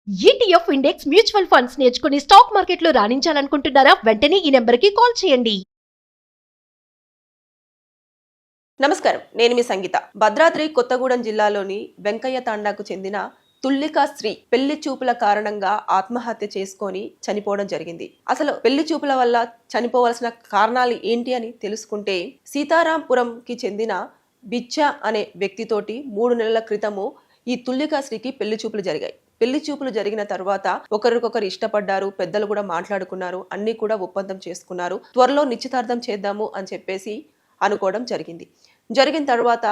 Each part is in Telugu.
ఈటీఎఫ్ ఇండెక్స్ మ్యూచువల్ ఫండ్స్ నేర్చుకుని స్టాక్ మార్కెట్లో రాణించాలనుకుంటున్నారా? వెంటనే ఈ నెంబర్కి కాల్ చేయండి. నమస్కారం, నేను మీ సంగీత. భద్రాద్రి కొత్తగూడెం జిల్లాలోని వెంకయ్య తాండాకు చెందిన తుల్లికా శ్రీ పెళ్లి చూపుల కారణంగా ఆత్మహత్య చేసుకొని చనిపోవడం జరిగింది. అసలు పెళ్లి చూపుల వల్ల చనిపోవలసిన కారణాలు ఏంటి అని తెలుసుకుంటే, సీతారాంపురంకి చెందిన బిచ్చ అనే వ్యక్తితోటి 3 నెలల క్రితము ఈ తుల్లికా శ్రీకి పెళ్లి చూపులు జరిగాయి. పెళ్లి చూపులు జరిగిన తర్వాత ఒకరికొకరు ఇష్టపడ్డారు, పెద్దలు కూడా మాట్లాడుకున్నారు, అన్ని కూడా ఒప్పందం చేసుకున్నారు. త్వరలో నిశ్చితార్థం చేద్దాము అని చెప్పేసి అనుకోవడం జరిగిన తర్వాత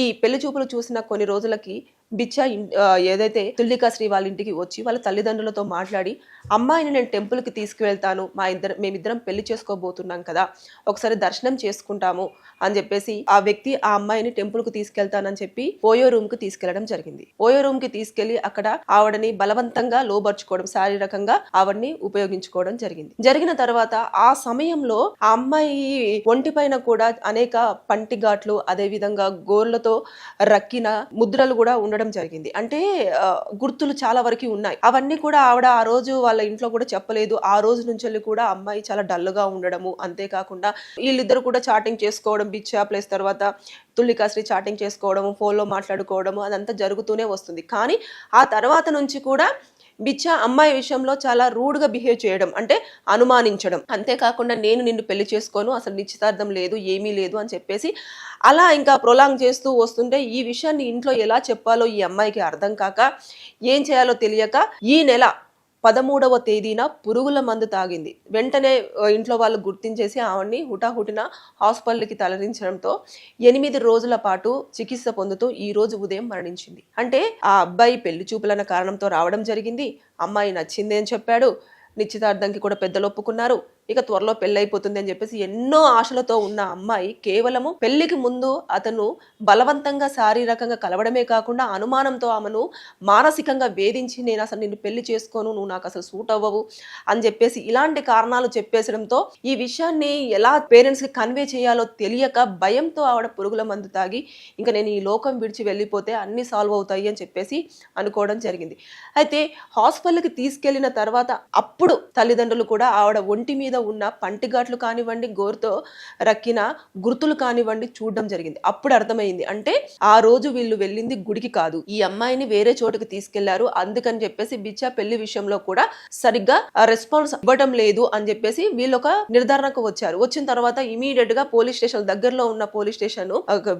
ఈ పెళ్లి చూపులు చూసిన కొన్ని రోజులకి బిచ్చ ఏదైతే తుల్లికా శ్రీ వాళ్ళ ఇంటికి వచ్చి వాళ్ళ తల్లిదండ్రులతో మాట్లాడి, అమ్మాయిని నేను టెంపుల్కి తీసుకువెళ్తాను, మేమిద్దరం పెళ్లి చేసుకోబోతున్నాం కదా, ఒకసారి దర్శనం చేసుకుంటాము అని చెప్పేసి ఆ వ్యక్తి ఆ అమ్మాయిని టెంపుల్కి తీసుకెళ్తానని చెప్పి ఓయో రూమ్కి తీసుకెళ్లడం జరిగింది. ఓయో రూమ్కి తీసుకెళ్లి అక్కడ ఆవిడని బలవంతంగా లోబర్చుకోవడం, శారీరకంగా ఆవిడని ఉపయోగించుకోవడం జరిగిన తర్వాత ఆ సమయంలో ఆ అమ్మాయి ఒంటి పైన కూడా అనేక పంటిఘాట్లు, అదే విధంగా గోర్లతో రక్కిన ముద్రలు కూడా ఉండడం జరిగింది. అంటే గుర్తులు చాలా వరకు ఉన్నాయి. అవన్నీ కూడా ఆవిడ ఆ రోజు వాళ్ళ ఇంట్లో కూడా చెప్పలేదు. ఆ రోజు నుంచి కూడా అమ్మాయి చాలా డల్గా ఉండడము, అంతేకాకుండా వీళ్ళిద్దరు కూడా చాటింగ్ చేసుకోవడం, బిచ్చా ప్లస్ తర్వాత తుల్లికాశ్రీ చాటింగ్ చేసుకోవడము, ఫోన్లో మాట్లాడుకోవడము, అదంతా జరుగుతూనే వస్తుంది. కానీ ఆ తర్వాత నుంచి కూడా బిచ్చ అమ్మాయి విషయంలో చాలా రూడ్గా బిహేవ్ చేయడం, అంటే అనుమానించడం, అంతేకాకుండా నేను నిన్ను పెళ్లి చేసుకోను, అసలు నిశ్చితార్థం లేదు, ఏమీ లేదు అని చెప్పేసి అలా ఇంకా ప్రొలాంగ్ చేస్తూ వస్తుంటే ఈ విషయాన్ని ఇంట్లో ఎలా చెప్పాలో ఈ అమ్మాయికి అర్థం కాక, ఏం చేయాలో తెలియక ఈ నెల 13వ తేదీన పురుగుల మందు తాగింది. వెంటనే ఇంట్లో వాళ్ళు గుర్తించేసి ఆవిడ్ని హుటాహుటిన హాస్పిటల్కి తరలించడంతో 8 రోజుల పాటు చికిత్స పొందుతూ ఈ రోజు ఉదయం మరణించింది. అంటే ఆ అబ్బాయి పెళ్లి చూపులన్న కారణంతో రావడం జరిగింది. అమ్మాయి నచ్చింది అని చెప్పాడు. నిశ్చితార్థంకి కూడా పెద్దలు ఒప్పుకున్నారు. ఇక త్వరలో పెళ్లి అయిపోతుంది అని చెప్పేసి ఎన్నో ఆశలతో ఉన్న అమ్మాయి కేవలము పెళ్లికి ముందు అతను బలవంతంగా శారీరకంగా కలవడమే కాకుండా అనుమానంతో ఆమెను మానసికంగా వేధించి, నేను అసలు నిన్ను పెళ్లి చేసుకోను, నువ్వు నాకు అసలు సూట్ అవ్వవు అని చెప్పేసి ఇలాంటి కారణాలు చెప్పేసడంతో ఈ విషయాన్ని ఎలా పేరెంట్స్కి కన్వే చేయాలో తెలియక భయంతో ఆవిడ పురుగుల మందు తాగి ఇంకా నేను ఈ లోకం విడిచి వెళ్ళిపోతే అన్ని సాల్వ్ అవుతాయి అని చెప్పేసి అనుకోవడం జరిగింది. అయితే హాస్పిటల్కి తీసుకెళ్లిన తర్వాత అప్పుడు తల్లిదండ్రులు కూడా ఆవిడ ఒంటి మీద ఉన్న పంటిఘాట్లు కానివ్వండి, గోరుతో రక్కిన గుర్తులు కానివ్వండి చూడడం జరిగింది. అప్పుడు అర్థమైంది, అంటే ఆ రోజు వీళ్ళు వెళ్ళింది గుడికి కాదు, ఈ అమ్మాయిని వేరే చోటుకి తీసుకెళ్లారు. అందుకని చెప్పేసి బిచ్చా పెళ్లి విషయంలో కూడా సరిగ్గా రెస్పాన్స్ ఇవ్వడం లేదు అని చెప్పేసి వీళ్ళు ఒక నిర్ధారణకు వచ్చారు. వచ్చిన తర్వాత ఇమీడియట్ గా పోలీస్ స్టేషన్, దగ్గరలో ఉన్న పోలీస్ స్టేషన్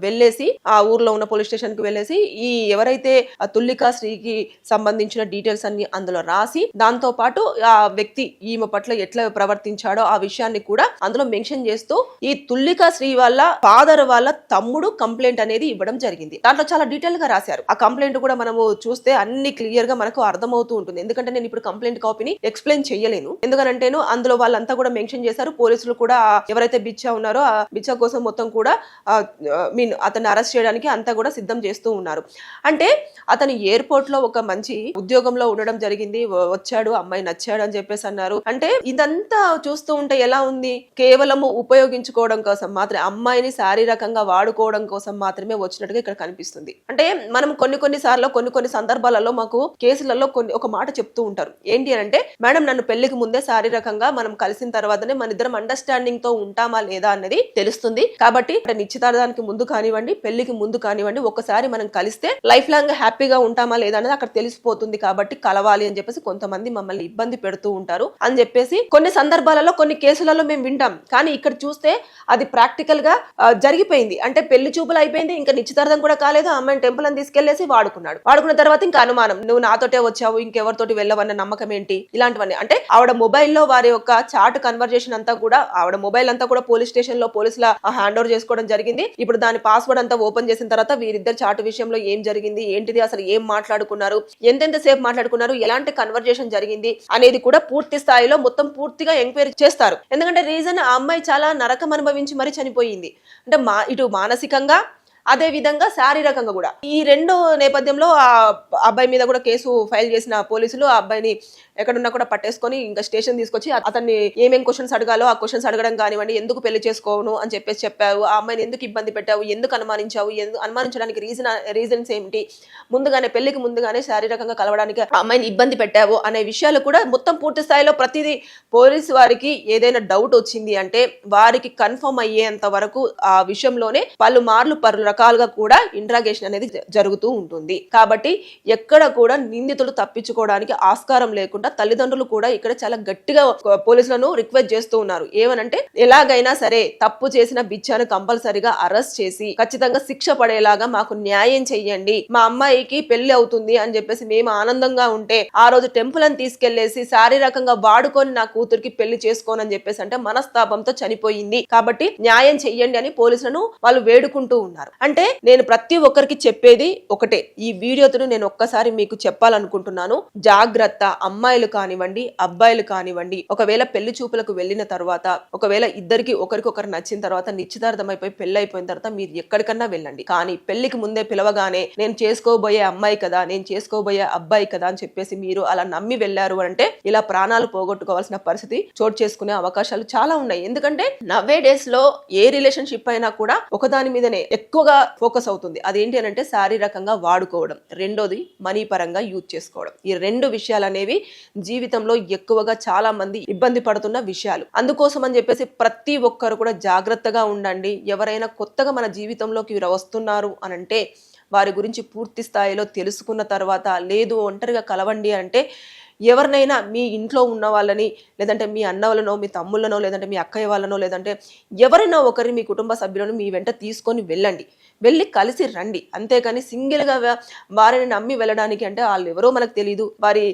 వెళ్ళేసి, ఆ ఊర్లో ఉన్న పోలీస్ స్టేషన్ కి వెళ్ళేసి ఈ ఎవరైతే తుల్లికా శ్రీకి సంబంధించిన డీటెయిల్స్ అన్ని అందులో రాసి, దాంతో పాటు ఆ వ్యక్తి ఈమె పట్ల ఎట్లా ప్రవర్తించాడో ఆ విషయాన్ని కూడా అందులో మెన్షన్ చేస్తూ ఈ తుల్లికా శ్రీ వాళ్ళ ఫాదర్ వాళ్ళ తమ్ముడు కంప్లైంట్ అనేది ఇవ్వడం జరిగింది. దాంట్లో చాలా డీటెయిల్ గా రాశారు. ఆ కంప్లైంట్ కూడా మనము చూస్తే అన్ని క్లియర్ గా మనకు అర్థమవుతూ ఉంటుంది. ఎందుకంటే నేను ఇప్పుడు కంప్లైంట్ కాపీని ఎక్స్ప్లెయిన్ చేయలేను, ఎందుకంటేను అందులో వాళ్ళంతా కూడా మెన్షన్ చేశారు. పోలీసులు కూడా ఎవరైతే బిచ్చా ఉన్నారో ఆ బిచ్చా కోసం మొత్తం కూడా అతన్ని అరెస్ట్ చేయడానికి అంతా కూడా సిద్ధం చేస్తూ ఉన్నారు. అంటే అతను ఎయిర్పోర్ట్ లో ఒక మంచి ఉద్యోగంలో ఉండడం జరిగింది, వచ్చాడు, అమ్మాయి నచ్చాడు అని చెప్పేసి అన్నారు. అంటే ఇదంతా చూస్తూ ఉంటే ఎలా ఉంది, కేవలము ఉపయోగించుకోవడం కోసం మాత్రమే, అమ్మాయిని శారీరకంగా వాడుకోవడం కోసం మాత్రమే వచ్చినట్టుగా ఇక్కడ కనిపిస్తుంది. అంటే మనం కొన్ని సార్లు కొన్ని సందర్భాలలో మాకు కేసులలో ఒక మాట చెప్తూ ఉంటారు. ఏంటి అని అంటే, మేడం నన్ను పెళ్లికి ముందే శారీరకంగా మనం కలిసిన తర్వాతనే మన ఇద్దరం అండర్స్టాండింగ్ తో ఉంటామా లేదా అన్నది తెలుస్తుంది. కాబట్టి నిశ్చితార్థానికి ముందు కానివ్వండి, పెళ్లికి ముందు కానివ్వండి, ఒకసారి మనం కలిస్తే లైఫ్ లాంగ్ హ్యాపీగా ఉంటామా లేదా అనేది అక్కడ తెలిసిపోతుంది. కాబట్టి కలవాలి అని చెప్పేసి కొంతమంది మమ్మల్ని ఇబ్బంది పెడుతూ ఉంటారు అని చెప్పేసి కొన్ని సందర్భాలలో, కొన్ని కేసులలో మేము వింటాం. కానీ ఇక్కడ చూస్తే అది ప్రాక్టికల్ గా జరిగిపోయింది. అంటే పెళ్లి చూపులు అయిపోయింది, ఇంకా నిశ్చితార్థం కూడా కాలేదు, అమ్మాయిని టెంపుల్ అని తీసుకెళ్లేసి వాడుకున్న తర్వాత ఇంకా అనుమానం, నువ్వు నాతోటే వచ్చావు, ఇంకెవరితోటి వెళ్ళవన్న నమ్మకం ఏంటి, ఇలాంటివన్నీ. అంటే ఆవిడ మొబైల్లో వారి యొక్క చాట్ కన్వర్జేషన్ అంతా కూడా, ఆవిడ మొబైల్ అంతా కూడా పోలీస్ స్టేషన్ లో పోలీసుల హ్యాండ్ ఓవర్ చేసుకోవడం జరిగింది. ఇప్పుడు దాని పాస్వర్డ్ అంతా ఓపెన్ చేసిన తర్వాత వీరిద్దరు చాట్ విషయంలో ఏం జరిగింది, ఏంటిది, అసలు ఏం మాట్లాడుకున్నారు, ఎంతెంత సేపు మాట్లాడుకున్నారు, ఎలాంటి కన్వర్జేషన్ జరిగింది అనేది కూడా పూర్తి స్థాయిలో మొత్తం పూర్తిగా ఎంక్వైరీ చేస్తారు. ఎందుకంటే రీజన్, ఆ అమ్మాయి చాలా నరకం అనుభవించి మరి చనిపోయింది. అంటే ఇటు మానసికంగా అదే విధంగా శారీరకంగా కూడా. ఈ రెండు నేపథ్యంలో ఆ అబ్బాయి మీద కూడా కేసు ఫైల్ చేసిన పోలీసులు ఆ అబ్బాయిని ఎక్కడున్నా కూడా పట్టేసుకొని ఇంకా స్టేషన్ తీసుకొచ్చి అతన్ని ఏమేం క్వశ్చన్స్ అడగాలో ఆ క్వశ్చన్స్ అడగడం కానివ్వండి, ఎందుకు పెళ్లి చేసుకోను అని చెప్పేసి చెప్పావు, ఆ అమ్మాయిని ఎందుకు ఇబ్బంది పెట్టావు, ఎందుకు అనుమానించావు, అనుమానించడానికి రీజన్స్ ఏమిటి, ముందుగానే పెళ్లికి ముందుగానే శారీరకంగా కలవడానికి ఆ అమ్మాయిని ఇబ్బంది పెట్టావు అనే విషయాలు కూడా మొత్తం పూర్తి స్థాయిలో ప్రతిదీ పోలీసు వారికి ఏదైనా డౌట్ వచ్చింది అంటే వారికి కన్ఫర్మ్ అయ్యేంత వరకు ఆ విషయంలోనే పలు రకాలుగా కూడా ఇంట్రాగేషన్ అనేది జరుగుతూ ఉంటుంది. కాబట్టి ఎక్కడ కూడా నిందితులు తప్పించుకోవడానికి ఆస్కారం లేకుండా తల్లిదండ్రులు కూడా ఇక్కడ చాలా గట్టిగా పోలీసులను రిక్వెస్ట్ చేస్తూ ఉన్నారు. ఏమనంటే ఎలాగైనా సరే తప్పు చేసిన బిచ్చాను కంపల్సరిగా అరెస్ట్ చేసి ఖచ్చితంగా శిక్ష పడేలాగా మాకు న్యాయం చెయ్యండి. మా అమ్మాయికి పెళ్లి అవుతుంది అని చెప్పేసి మేము ఆనందంగా ఉంటే ఆ రోజు టెంపుల్ అని తీసుకెళ్లేసి శారీరకంగా వాడుకొని నా కూతురికి పెళ్లి చేసుకోనని చెప్పేసి అంటే మనస్తాపంతో చనిపోయింది. కాబట్టి న్యాయం చెయ్యండి అని పోలీసులను వాళ్ళు వేడుకుంటూ ఉన్నారు. అంటే నేను ప్రతి ఒక్కరికి చెప్పేది ఒకటే, ఈ వీడియోతో నేను ఒక్కసారి మీకు చెప్పాలనుకుంటున్నాను. జాగ్రత్త, అమ్మాయిలు కానివ్వండి అబ్బాయిలు కానివ్వండి, ఒకవేళ పెళ్లి చూపులకు వెళ్ళిన తర్వాత ఒకవేళ ఇద్దరికి ఒకరికొకరు నచ్చిన తర్వాత నిశ్చితార్థం అయిపోయి పెళ్లి అయిపోయిన తర్వాత మీరు ఎక్కడికన్నా వెళ్ళండి. కానీ పెళ్లికి ముందే పిలవగానే నేను చేసుకోబోయే అమ్మాయి కదా, నేను చేసుకోబోయే అబ్బాయి కదా అని చెప్పేసి మీరు అలా నమ్మి వెళ్ళారు అంటే ఇలా ప్రాణాలు పోగొట్టుకోవాల్సిన పరిస్థితి చోటు చేసుకునే అవకాశాలు చాలా ఉన్నాయి. ఎందుకంటే నవ్వే డేస్ లో ఏ రిలేషన్షిప్ అయినా కూడా ఒకదాని మీదనే ఎక్కువగా ఫోకస్ అవుతుంది. అదేంటి అని అంటే శారీరకంగా వాడుకోవడం, రెండోది మనీ పరంగా యూజ్ చేసుకోవడం. ఈ రెండు విషయాలు అనేవి జీవితంలో ఎక్కువగా చాలా మంది ఇబ్బంది పడుతున్న విషయాలు. అందుకోసం అని చెప్పేసి ప్రతి ఒక్కరు కూడా జాగ్రత్తగా ఉండండి. ఎవరైనా కొత్తగా మన జీవితంలోకి వస్తున్నారు అని అంటే వారి గురించి పూర్తి స్థాయిలో తెలుసుకున్న తర్వాత, లేదు ఒంటరిగా కలవండి అంటే ఎవరినైనా మీ ఇంట్లో ఉన్న వాళ్ళని, లేదంటే మీ అన్న వాళ్ళనో మీ తమ్ముళ్ళనో లేదంటే మీ అక్కయ్య వాళ్ళనో లేదంటే ఎవరైనా ఒకరి మీ కుటుంబ సభ్యులను మీ వెంట తీసుకొని వెళ్ళండి, వెళ్ళి కలిసి రండి. అంతేకాని సింగిల్గా వారిని నమ్మి వెళ్ళడానికి అంటే వాళ్ళు ఎవరో మనకు తెలియదు, వారి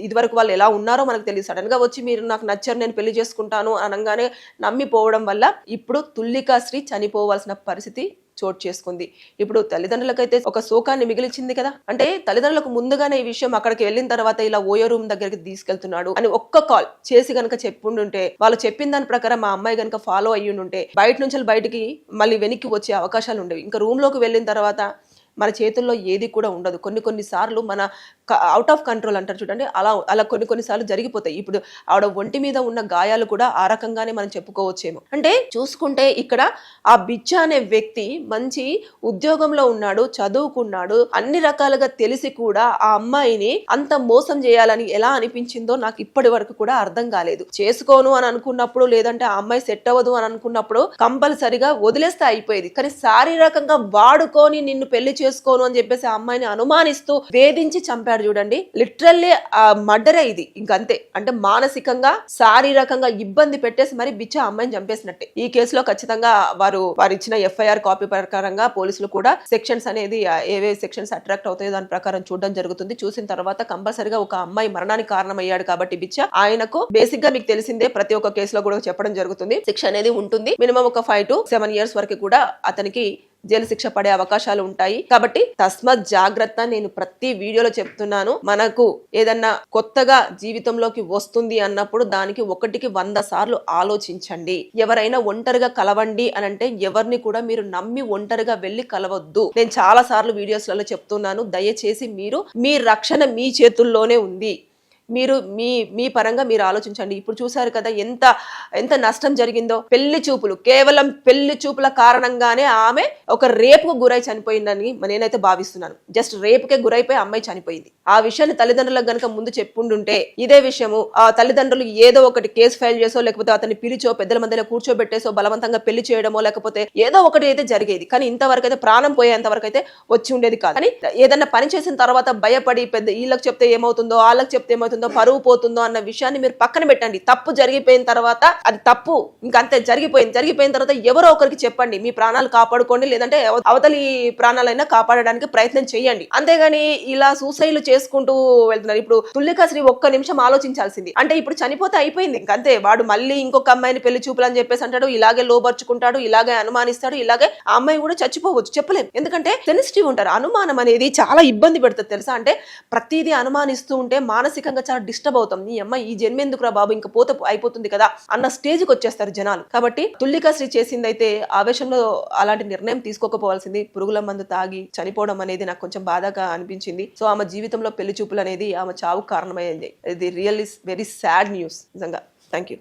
ఇదివరకు వాళ్ళు ఎలా ఉన్నారో మనకు తెలియదు. సడన్ గా వచ్చి మీరు నాకు నచ్చారు నేను పెళ్లి చేసుకుంటాను అనగానే నమ్మిపోవడం వల్ల ఇప్పుడు తుల్లికా శ్రీ చనిపోవాల్సిన పరిస్థితి చోటు చేసుకుంది. ఇప్పుడు తల్లిదండ్రులకైతే ఒక శోకాన్ని మిగిలిచింది కదా. అంటే తల్లిదండ్రులకు ముందుగానే ఈ విషయం అక్కడికి వెళ్ళిన తర్వాత ఇలా ఓయో రూమ్ దగ్గరికి తీసుకెళ్తున్నాడు అని ఒక్క కాల్ చేసి గనక చెప్పుండుంటే, వాళ్ళు చెప్పిన దాని ప్రకారం మా అమ్మాయి గనక ఫాలో అయ్యుంటే బయట నుంచి బయటికి మళ్ళీ వెనక్కి వచ్చే అవకాశాలు ఉండేవి. ఇంకా రూమ్ లోకి వెళ్ళిన తర్వాత మన చేతుల్లో ఏది కూడా ఉండదు. కొన్ని సార్లు మన అవుట్ ఆఫ్ కంట్రోల్ అంటారు చూడండి, అలా కొన్ని సార్లు జరిగిపోతాయి. ఇప్పుడు ఆవిడ ఒంటి మీద ఉన్న గాయాలు కూడా ఆ రకంగానే మనం చెప్పుకోవచ్చేమో. అంటే చూసుకుంటే ఇక్కడ ఆ బిచ్చ అనే వ్యక్తి మంచి ఉద్యోగంలో ఉన్నాడు, చదువుకున్నాడు, అన్ని రకాలుగా తెలిసి కూడా ఆ అమ్మాయిని అంత మోసం చేయాలని ఎలా అనిపించిందో నాకు ఇప్పటి వరకు కూడా అర్థం కాలేదు. చేసుకోను అని అనుకున్నప్పుడు, లేదంటే ఆ అమ్మాయి సెట్ అవ్వదు అని అనుకున్నప్పుడు కంపల్సరిగా వదిలేస్తే అయిపోయేది. కానీ శారీరకంగా వాడుకొని నిన్ను పెళ్లి చేసుకోను అని చెప్పేసి ఆ అమ్మాయిని అనుమానిస్తూ వేధించి చంపాడు చూడండి. లిటరల్లీ మర్డరే ఇది. ఇంకంతే. అంటే మానసికంగా శారీరకంగా ఇబ్బంది పెట్టేసి మరి బిచ్చ అమ్మాయిని చంపేసినట్టే. ఈ కేసులో ఖచ్చితంగా వారు ఇచ్చిన ఎఫ్ఐఆర్ కాపీ ప్రకారంగా పోలీసులు కూడా సెక్షన్స్ అనేది ఏవే సెక్షన్స్ అట్రాక్ట్ అవుతాయో దాని ప్రకారం చూడడం జరుగుతుంది. చూసిన తర్వాత కంపల్సరిగా ఒక అమ్మాయి మరణానికి కారణమయ్యాడు కాబట్టి బిచ్చ ఆయనకు బేసిక్ గా మీకు తెలిసిందే ప్రతి ఒక్క కేసులో కూడా చెప్పడం జరుగుతుంది, శిక్ష అనేది ఉంటుంది. మినిమం ఒక 5 to 7 years వరకు కూడా అతనికి జైలు శిక్ష పడే అవకాశాలు ఉంటాయి. కాబట్టి తస్మాత్ జాగ్రత్త. నేను ప్రతి వీడియోలో చెప్తున్నాను, మనకు ఏదన్నా కొత్తగా జీవితంలోకి వస్తుంది అన్నప్పుడు దానికి 1కి 100 సార్లు ఆలోచించండి. ఎవరైనా ఒంటరిగా కలవండి అని అంటే ఎవరిని కూడా మీరు నమ్మి ఒంటరిగా వెళ్ళి కలవద్దు. నేను చాలా సార్లు వీడియోస్లలో చెప్తున్నాను, దయచేసి మీరు మీ రక్షణ మీ చేతుల్లోనే ఉంది. మీరు మీ పరంగా మీరు ఆలోచించండి. ఇప్పుడు చూసారు కదా ఎంత నష్టం జరిగిందో. పెళ్లి చూపులు, కేవలం పెళ్లి చూపుల కారణంగానే ఆమె ఒక రేపుకు గురై చనిపోయిందని నేనైతే భావిస్తున్నాను. జస్ట్ రేపుకే గురైపోయి అమ్మాయి చనిపోయింది. ఆ విషయాన్ని తల్లిదండ్రులకు గనక ముందు చెప్పుండుంటే ఇదే విషయము ఆ తల్లిదండ్రులు ఏదో ఒకటి కేసు ఫైల్ చేసో, లేకపోతే అతన్ని పిలిచో పెద్దల మధ్యలో కూర్చోబెట్టేసో బలవంతంగా పెళ్లి చేయడమో, లేకపోతే ఏదో ఒకటి అయితే జరిగేది. కానీ ఇంతవరకు అయితే ప్రాణం పోయేంత వరకు అయితే వచ్చి ఉండేది కాదు. కానీ ఏదన్నా పని చేసిన తర్వాత భయపడి పెద్ద వీళ్ళకి చెప్తే ఏమవుతుందో, వాళ్ళకి చెప్తే ఏమవుతుందో, పరువు పోతుందో అన్న విషయాన్ని మీరు పక్కన పెట్టండి. తప్పు జరిగిపోయిన తర్వాత అది తప్పు, ఇంకంతే జరిగిపోయిన తర్వాత ఎవరో ఒకరికి చెప్పండి. మీ ప్రాణాలు కాపాడుకోండి, లేదంటే అవతలి ప్రాణాలైనా కాపాడడానికి ప్రయత్నం చేయండి. అంతేగాని ఇలా సూసైడ్లు చేసుకుంటూ వెళ్తున్నారు. ఇప్పుడు తుల్లికా శ్రీ 1 నిమిషం ఆలోచించాల్సింది. అంటే ఇప్పుడు చనిపోతే అయిపోయింది, ఇంకంతే. వాడు మళ్ళీ ఇంకొక అమ్మాయిని పెళ్లి చూపులు అని చెప్పేసి అంటాడు, ఇలాగే లోబర్చుకుంటాడు, ఇలాగే అనుమానిస్తాడు, ఇలాగే ఆ అమ్మాయి కూడా చచ్చిపోవచ్చు, చెప్పలేం. ఎందుకంటే సెన్సిటివ్ ఉంటారు. అనుమానం అనేది చాలా ఇబ్బంది పెడుతుంది తెలుసా. అంటే ప్రతిదీ అనుమానిస్తూ ఉంటే మానసికంగా చాలా డిస్టర్బ్ అవుతాం. ఈ అమ్మాయి ఈ జన్మ ఎందుకురా బాబు, ఇంకా పోతే అయిపోతుంది కదా అన్న స్టేజ్కి వచ్చేస్తారు జనాలు. కాబట్టి తుల్లికాశ్రీ చేసిందైతే ఆవేశంలో అలాంటి నిర్ణయం తీసుకోకపోవాల్సింది. పురుగుల మందు తాగి చనిపోవడం అనేది నాకు కొంచెం బాధగా అనిపించింది. సో ఆమె జీవితంలో పెళ్లి చూపులు అనేది ఆమె చావుకు కారణమైంది. ఇది రియల్లీ వెరీ సాడ్ న్యూస్ నిజంగా. Thank you.